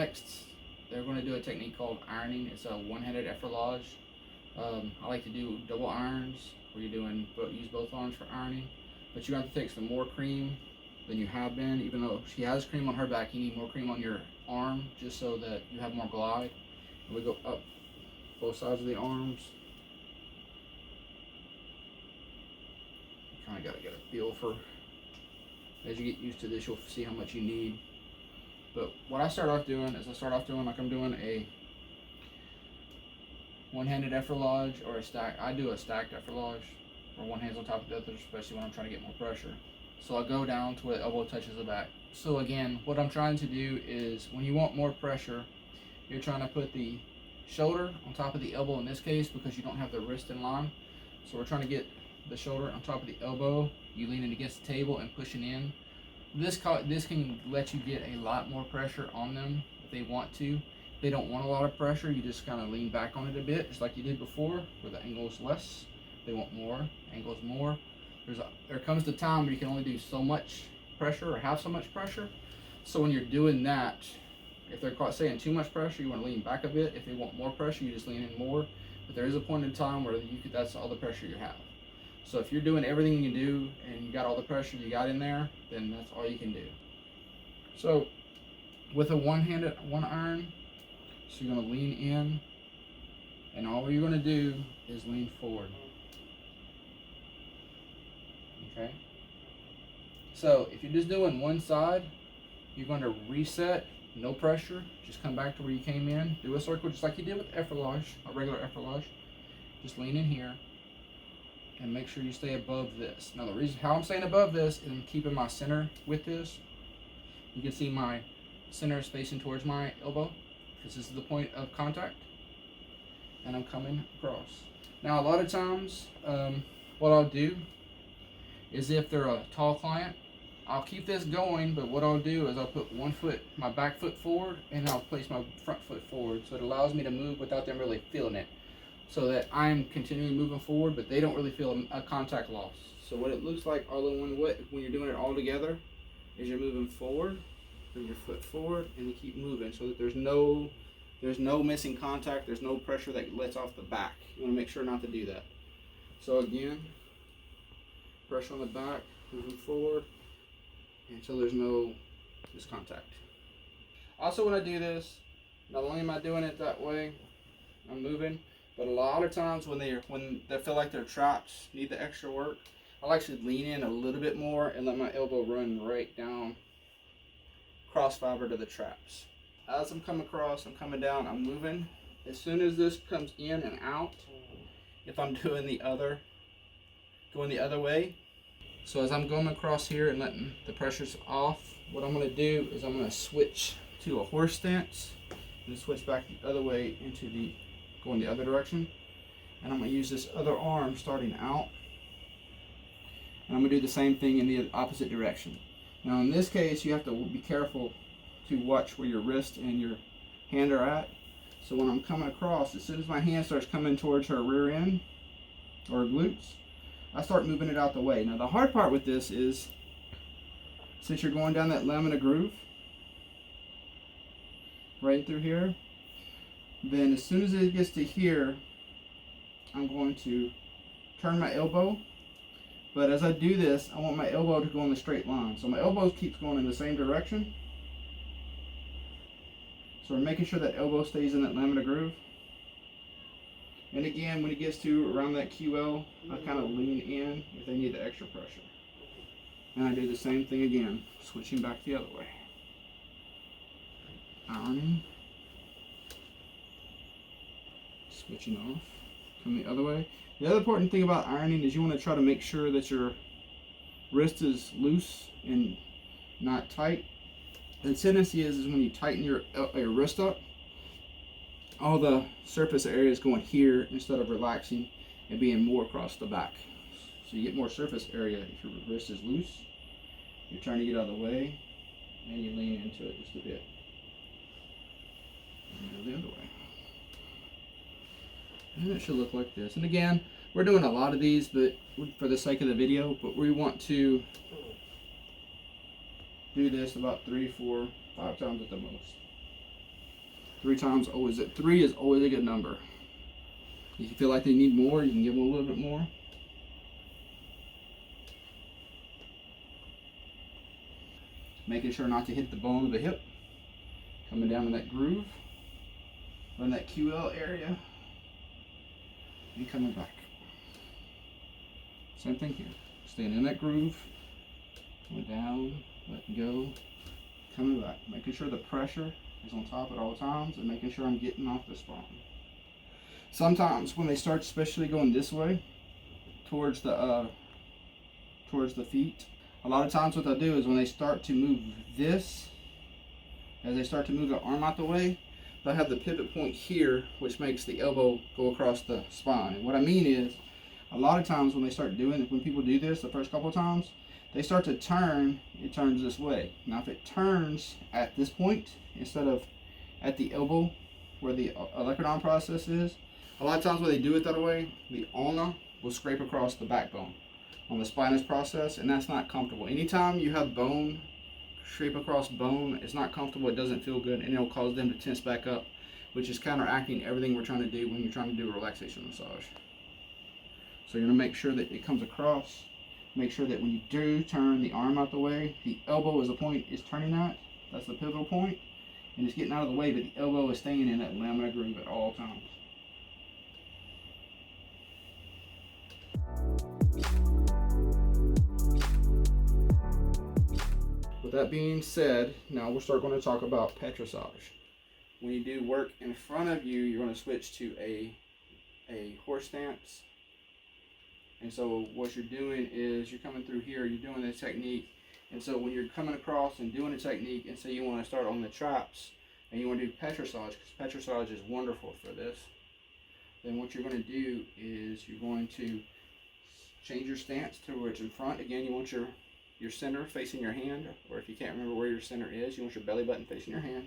Next, they're going to do a technique called ironing. It's a one-handed effleurage. I like to do double irons where you're doing use both arms for ironing, but you have to take some more cream than you have been. Even though she has cream on her back, you need more cream on your arm just so that you have more glide. And we go up both sides of the arms. You kind of got to get a feel for, as you get used to this, you'll see how much you need. But what I start off doing is like I'm doing a one-handed effleurage or a stack. I do a stacked effleurage where one hand's on top of the other, especially when I'm trying to get more pressure. So I go down to where the elbow touches the back. So again, what I'm trying to do is when you want more pressure, you're trying to put the shoulder on top of the elbow in this case because you don't have the wrist in line. So we're trying to get the shoulder on top of the elbow. You leaning against the table and pushing in. This can let you get a lot more pressure on them if they want to. If they don't want a lot of pressure, you just kind of lean back on it a bit, just like you did before, where the angle is less. If they want more, angle is more. There comes the time where you can only do so much pressure or have so much pressure. So when you're doing that, if they're saying too much pressure, you want to lean back a bit. If they want more pressure, you just lean in more. But there is a point in time where that's all the pressure you have. So if you're doing everything you can do and you got all the pressure you got in there, then that's all you can do. So with a one iron, so you're going to lean in, and all you're going to do is lean forward. Okay? So if you're just doing one side, you're going to reset, no pressure, just come back to where you came in, do a circle just like you did with effleurage, a regular effleurage. Just lean in here and make sure you stay above this. Now the reason how I'm saying above this is I'm keeping my center with this. You can see my center is facing towards my elbow because this is the point of contact, and I'm coming across. Now a lot of times what I'll do is if they're a tall client, I'll keep this going, but what I'll do is I'll put my back foot forward, and I'll place my front foot forward, so it allows me to move without them really feeling it, so that I'm continually moving forward, but they don't really feel a contact loss. So what it looks like all in one way when you're doing it all together is you're moving forward, bring your foot forward, and you keep moving so that there's no missing contact, there's no pressure that lets off the back. You want to make sure not to do that. So again, pressure on the back, moving forward, until there's no contact. Also when I do this, not only am I doing it that way, I'm moving, but a lot of times when they feel like their traps need the extra work, I'll actually lean in a little bit more and let my elbow run right down cross fiber to the traps. As I'm coming across, I'm coming down, I'm moving. As soon as this comes in and out, if I'm going the other way, so as I'm going across here and letting the pressures off, what I'm going to do is I'm going to switch to a horse stance and switch back the other way going the other direction. And I'm going to use this other arm starting out, and I'm going to do the same thing in the opposite direction. Now in this case, you have to be careful to watch where your wrist and your hand are at. So when I'm coming across, as soon as my hand starts coming towards her rear end or her glutes, I start moving it out the way. Now the hard part with this is, since you're going down that lamina groove right through here, then as soon as it gets to here, I'm going to turn my elbow. But as I do this, I want my elbow to go in the straight line. So my elbow keeps going in the same direction. So we're making sure that elbow stays in that lamina groove. And again, when it gets to around that QL, I kind of lean in if they need the extra pressure. And I do the same thing again, switching back the other way. Ironing. Switching off, come the other way. The other important thing about ironing is you want to try to make sure that your wrist is loose and not tight. The tendency is when you tighten your wrist up, all the surface area is going here instead of relaxing and being more across the back. So you get more surface area if your wrist is loose. You're trying to get out of the way, and you lean into it just a bit. And go the other way. And it should look like this. And again, we're doing a lot of these, but for the sake of the video, but we want to do this about 3, 4, 5 times at the most. 3 times always, 3 is always a good number. If you feel like they need more, you can give them a little bit more. Making sure not to hit the bone of the hip. Coming down in that groove, or in that QL area, and coming back. Same thing here. Staying in that groove, coming down, letting go, coming back. Making sure the pressure is on top at all times, and making sure I'm getting off the spine. Sometimes when they start, especially going this way, towards the feet, a lot of times what they'll do is when they start to move this, as they start to move their arm out the way, they'll have the pivot point here, which makes the elbow go across the spine. And what I mean is, a lot of times when they start doing it, when people do this the first couple of times, they start to turn, it turns this way. Now if it turns at this point, instead of at the elbow where the olecranon process is, a lot of times when they do it that way, the ulna will scrape across the backbone on the spinous process, and that's not comfortable. Anytime you have bone scrape across bone, it's not comfortable, it doesn't feel good, and it'll cause them to tense back up, which is counteracting everything we're trying to do when you're trying to do a relaxation massage. So you're going to make sure that it comes across. Make sure that when you do turn the arm out the way, the elbow is the point it's turning at. That's the pivotal point, and it's getting out of the way, but the elbow is staying in that lamina groove at all times. With that being said, now we'll start going to talk about petrissage. When you do work in front of you, you're going to switch to a horse stance. And so what you're doing is you're coming through here, you're doing the technique. And so when you're coming across and doing the technique, and say you want to start on the traps and you want to do petrissage, because petrissage is wonderful for this, then what you're going to do is you're going to change your stance to where it's in front. Again, you want your center facing your hand, or if you can't remember where your center is, you want your belly button facing your hand,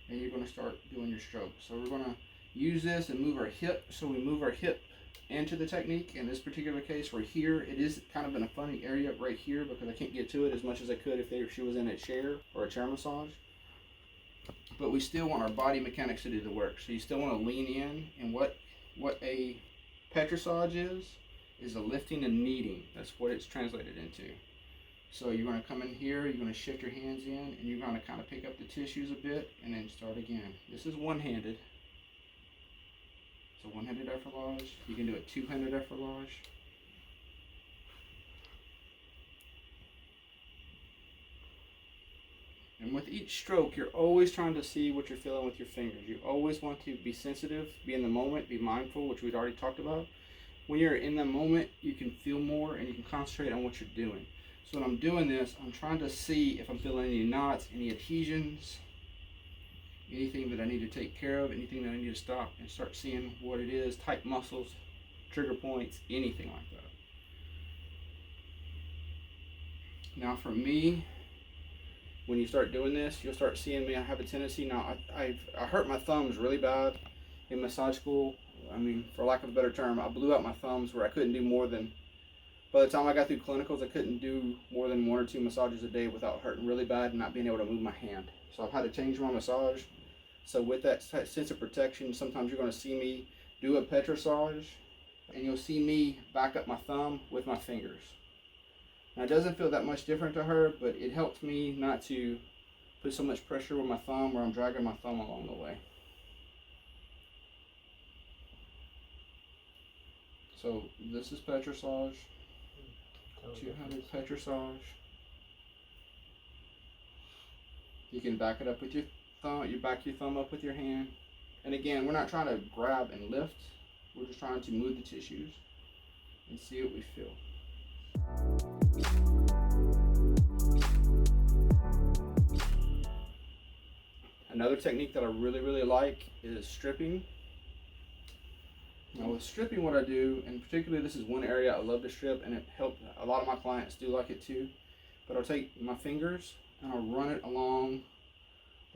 and you're going to start doing your stroke. So we're going to use this and move our hip. So we move our hip into the technique. In this particular case, we're here. It is kind of in a funny area right here because I can't get to it as much as I could if she was in a chair or a chair massage. But we still want our body mechanics to do the work. So you still want to lean in, and what a petrissage is a lifting and kneading. That's what it's translated into. So you're going to come in here, you're going to shift your hands in, and you're going to kind of pick up the tissues a bit, and then start again. This is one-handed. It's a one-handed effleurage. You can do a two-handed effleurage. And with each stroke, you're always trying to see what you're feeling with your fingers. You always want to be sensitive, be in the moment, be mindful, which we'd already talked about. When you're in the moment, you can feel more and you can concentrate on what you're doing. So when I'm doing this, I'm trying to see if I'm feeling any knots, any adhesions, anything that I need to take care of, anything that I need to stop, and start seeing what it is, tight muscles, trigger points, anything like that. Now for me, when you start doing this, you'll start seeing me. I have a tendency now. I hurt my thumbs really bad in massage school. I mean, for lack of a better term, I blew out my thumbs where I couldn't do more than, by the time I got through clinicals, I couldn't do more than 1 or 2 massages a day without hurting really bad and not being able to move my hand. So I've had to change my massage. So with that sense of protection, sometimes you're going to see me do a petrissage, and you'll see me back up my thumb with my fingers. Now it doesn't feel that much different to her, but it helps me not to put so much pressure with my thumb where I'm dragging my thumb along the way. So this is petrissage, two-handed petrissage. You can back it up with your thumb. You back your thumb up with your hand. And again, we're not trying to grab and lift. We're just trying to move the tissues and see what we feel. Another technique that I really like is stripping. Now with stripping, what I do, and particularly this is one area I love to strip, and it helped a lot of my clients do like it too, but I'll take my fingers and I'll run it along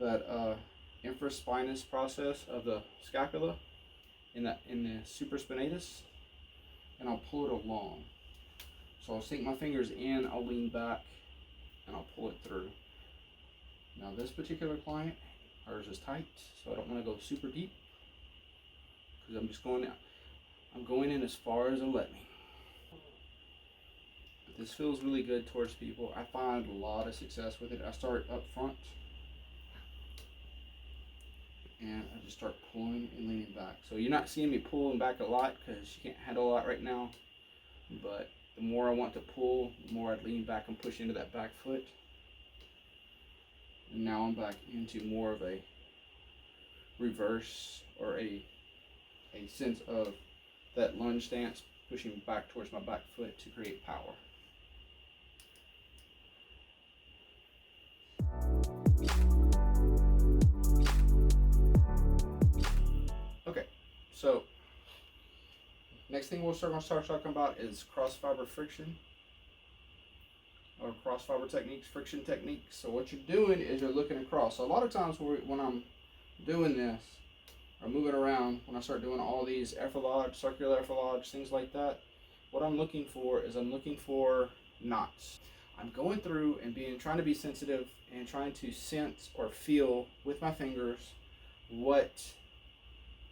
that infraspinous process of the scapula in the supraspinatus, and I'll pull it along. So I'll sink my fingers in, I'll lean back, and I'll pull it through. Now this particular client, Ours is tight, so I don't want to go super deep because I'm going in as far as it'll let me. But this feels really good towards people. I find a lot of success with it. I start up front and I just start pulling and leaning back. So you're not seeing me pulling back a lot because you can't handle a lot right now. But the more I want to pull, the more I lean back and push into that back foot. And now I'm back into more of a reverse or a sense of that lunge stance, pushing back towards my back foot to create power. Okay, so next thing we'll start talking about is cross fiber friction or cross fiber techniques, friction techniques. So what you're doing is you're looking across. So a lot of times when I'm doing this or moving around, when I start doing all these effleurage, circular effleurage, things like that, what I'm looking for is I'm looking for knots. I'm going through and trying to be sensitive and trying to sense or feel with my fingers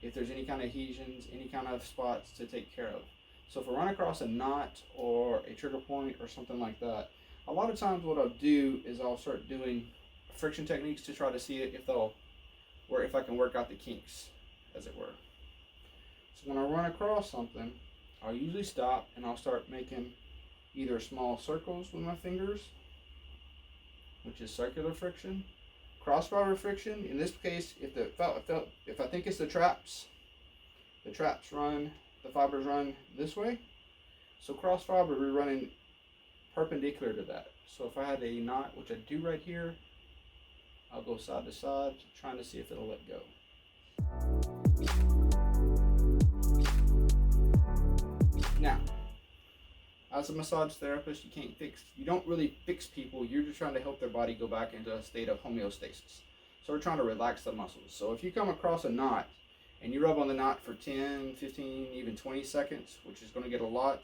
if there's any kind of adhesions, any kind of spots to take care of. So if I run across a knot or a trigger point or something like that, a lot of times what I'll do is I'll start doing friction techniques to try to see if I can work out the kinks, as it were. So when I run across something, I'll usually stop and I'll start making either small circles with my fingers, which is circular friction. Cross fiber friction, in this case, if I think it's the traps run, the fibers run this way. So cross fiber, we're running perpendicular to that. So if I had a knot, which I do right here, I'll go side to side, trying to see if it'll let go. Now, as a massage therapist, you don't really fix people, you're just trying to help their body go back into a state of homeostasis. So we're trying to relax the muscles. So if you come across a knot and you rub on the knot for 10, 15, even 20 seconds, which is going to get a lot,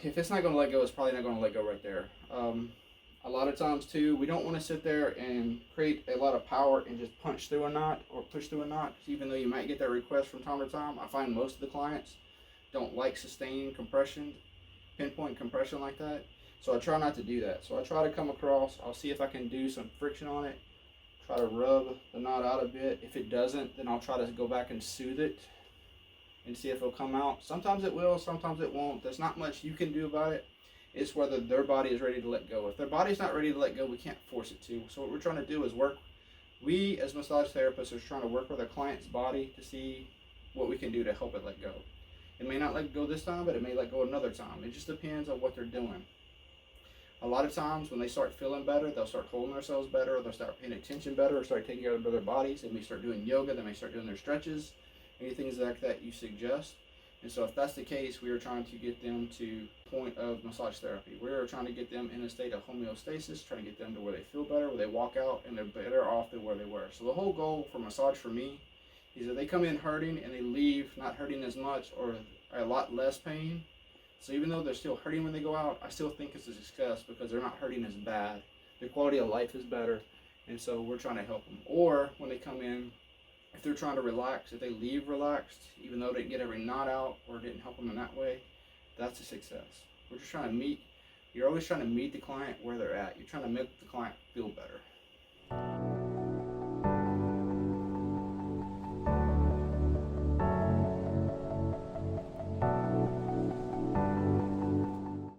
if it's not going to let go, it's probably not going to let go right there. A lot of times too, we don't want to sit there and create a lot of power and just punch through a knot or push through a knot, even though you might get that request from time to time. I find most of the clients don't like sustained compression, pinpoint compression like that. So I try not to do that. So I try to come across, I'll see if I can do some friction on it, try to rub the knot out a bit. If it doesn't, then I'll try to go back and soothe it and see if it'll come out. Sometimes it will, sometimes it won't. There's not much you can do about it. It's whether their body is ready to let go. If their body's not ready to let go, we can't force it to. So what we're trying to do is we as massage therapists are trying to work with our client's body to see what we can do to help it let go. It may not let go this time, but it may let go another time. It just depends on what they're doing. A lot of times when they start feeling better, they'll start holding themselves better, or they'll start paying attention better, or start taking care of their bodies. They may start doing yoga, they may start doing their stretches, anything like that you suggest. And so if that's the case, we are trying to get them to the point of massage therapy. We are trying to get them in a state of homeostasis, trying to get them to where they feel better, where they walk out and they're better off than where they were. So the whole goal for massage for me is that they come in hurting and they leave not hurting as much or a lot less pain. So even though they're still hurting when they go out, I still think it's a success because they're not hurting as bad. Their quality of life is better. And so we're trying to help them. Or when they come in, if they're trying to relax, if they leave relaxed, even though they didn't get every knot out or didn't help them in that way, that's a success. We're just trying to you're always trying to meet the client where they're at. You're trying to make the client feel better.